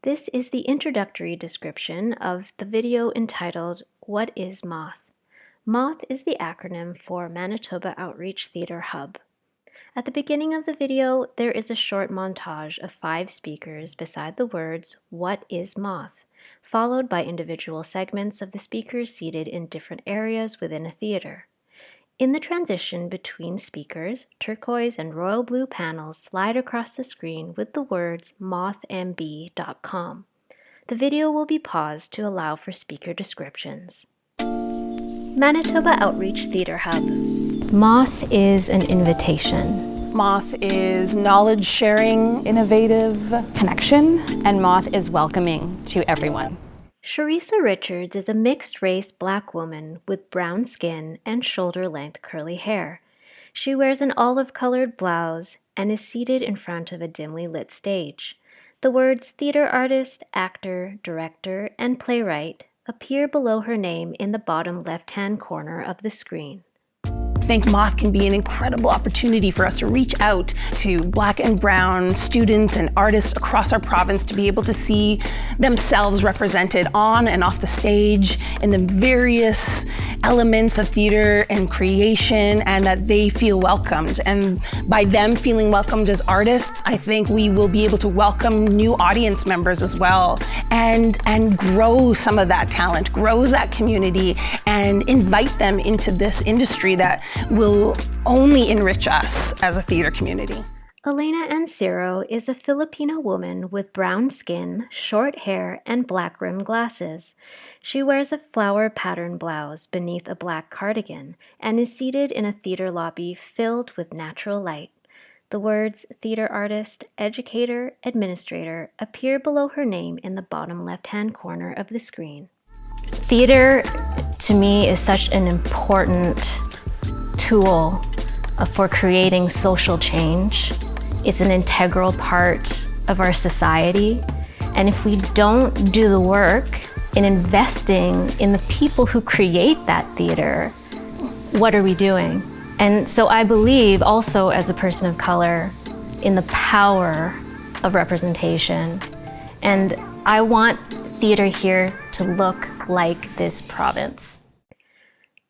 This is the introductory description of the video entitled, What is MOTH? MOTH is the acronym for Manitoba Outreach Theatre Hub. At the beginning of the video, there is a short montage of 5 speakers beside the words, What is MOTH? Followed by individual segments of the speakers seated in different areas within a theatre. In the transition between speakers, turquoise and royal blue panels slide across the screen with the words mothmb.com. The video will be paused to allow for speaker descriptions. Manitoba Outreach Theatre Hub. MOTH is an invitation. MOTH is knowledge sharing, innovative connection, and MOTH is welcoming to everyone. Cherissa Richards is a mixed-race Black woman with brown skin and shoulder-length curly hair. She wears an olive-colored blouse and is seated in front of a dimly lit stage. The words theater artist, actor, director, and playwright appear below her name in the bottom left-hand corner of the screen. I think MOTH can be an incredible opportunity for us to reach out to Black and Brown students and artists across our province to be able to see themselves represented on and off the stage in the various elements of theater and creation, and that they feel welcomed. And by them feeling welcomed as artists, I think we will be able to welcome new audience members as well and grow some of that talent, grow that community, and invite them into this industry that will only enrich us as a theater community. Elena Anciro is a Filipino woman with brown skin, short hair, and black rimmed glasses. She wears a flower pattern blouse beneath a black cardigan and is seated in a theater lobby filled with natural light. The words theater artist, educator, administrator appear below her name in the bottom left-hand corner of the screen. Theater, to me, is such an important tool for creating social change. It's an integral part of our society. And if we don't do the work in investing in the people who create that theater, what are we doing? And so I believe also as a person of color in the power of representation. And I want theater here to look like this province.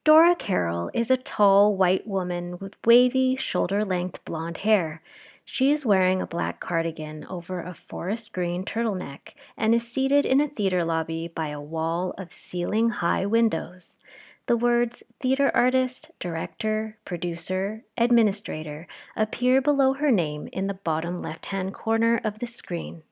Dora Carroll is a tall, white woman with wavy, shoulder-length blonde hair. She is wearing a black cardigan over a forest green turtleneck and is seated in a theater lobby by a wall of ceiling-high windows. The words theater artist, director, producer, administrator appear below her name in the bottom left-hand corner of the screen.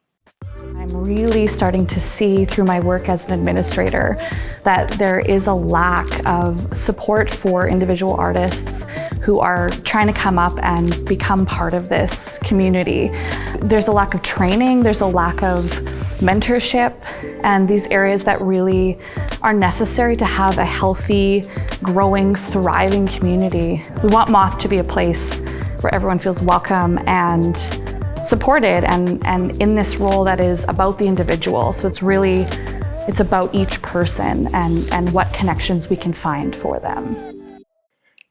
I'm really starting to see through my work as an administrator that there is a lack of support for individual artists who are trying to come up and become part of this community. There's a lack of training, there's a lack of mentorship, and these areas that really are necessary to have a healthy, growing, thriving community. We want MOTH to be a place where everyone feels welcome and supported and in this role that is about the individual. So it's about each person and what connections we can find for them.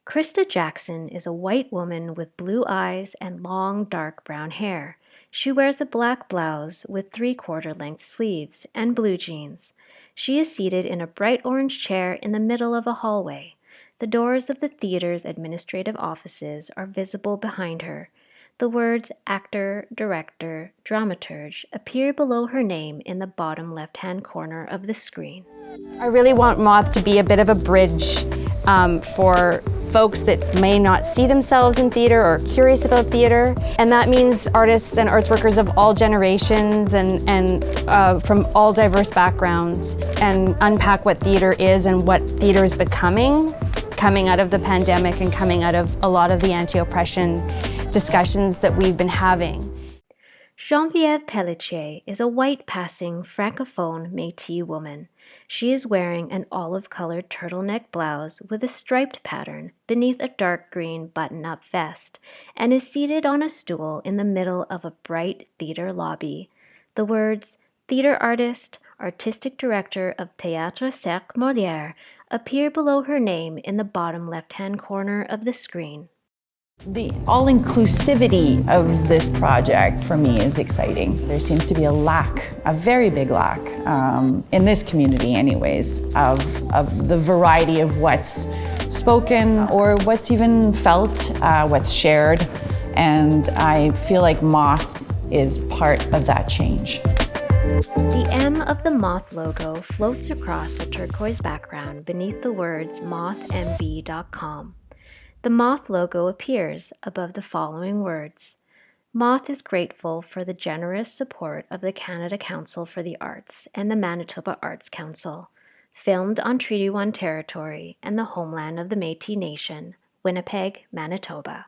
Krista Jackson is a white woman with blue eyes and long, dark brown hair. She wears a black blouse with 3/4 length sleeves and blue jeans. She is seated in a bright orange chair in the middle of a hallway. The doors of the theater's administrative offices are visible behind her. The words actor, director, dramaturge appear below her name in the bottom left-hand corner of the screen. I really want MOTH to be a bit of a bridge for folks that may not see themselves in theater or curious about theater. And that means artists and arts workers of all generations and from all diverse backgrounds, and unpack what theater is and what theater is becoming, coming out of the pandemic and coming out of a lot of the anti-oppression discussions that we've been having. Geneviève Pelletier is a white-passing, francophone Métis woman. She is wearing an olive-colored turtleneck blouse with a striped pattern beneath a dark green button-up vest and is seated on a stool in the middle of a bright theater lobby. The words theater artist, artistic director of Théâtre Cercle Molière appear below her name in the bottom left-hand corner of the screen. The all-inclusivity of this project for me is exciting. There seems to be a lack, a very big lack, in this community anyways, of the variety of what's spoken or what's even felt, what's shared, and I feel like Moth is part of that change. The M of the Moth logo floats across a turquoise background beneath the words mothmb.com. The Moth logo appears above the following words. Moth is grateful for the generous support of the Canada Council for the Arts and the Manitoba Arts Council. Filmed on Treaty 1 territory and the homeland of the Métis Nation, Winnipeg, Manitoba.